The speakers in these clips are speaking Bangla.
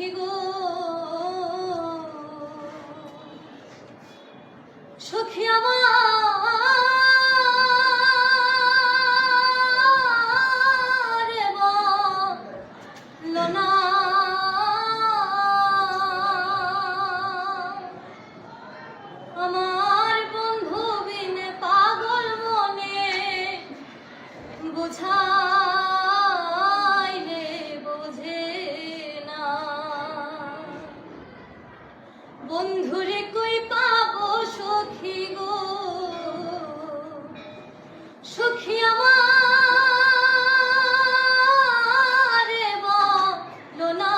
সখী গো সখী আমার বলো না আমার বন্ধু বিনে পাগল মনে বুঝাইলে বোঝে না বন্ধুরে কই পাবো সখী গো সখী আমার বলো না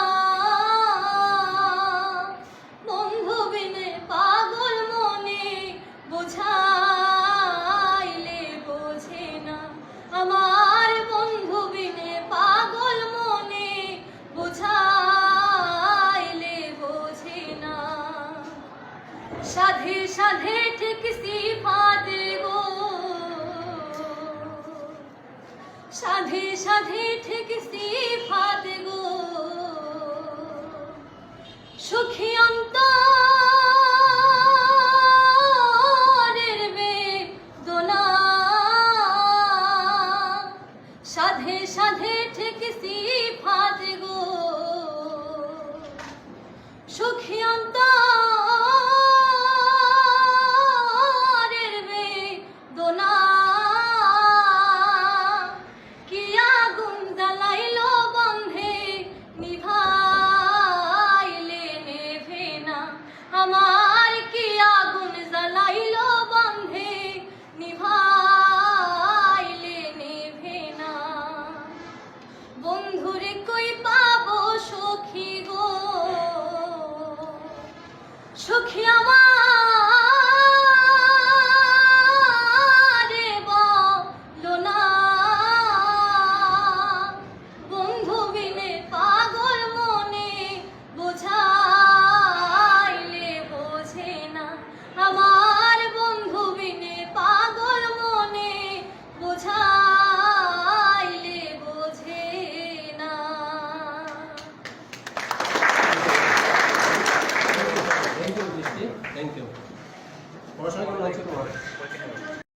বন্ধু বিনে পাগল মনে বোঝাইলে বোঝে না আমার বন্ধু বিনে পাগল মনে বোঝাইলে বোঝে না সাধে সাধে ঠেকসি ফাঁদে গো সাধে সাধে ঠেকসি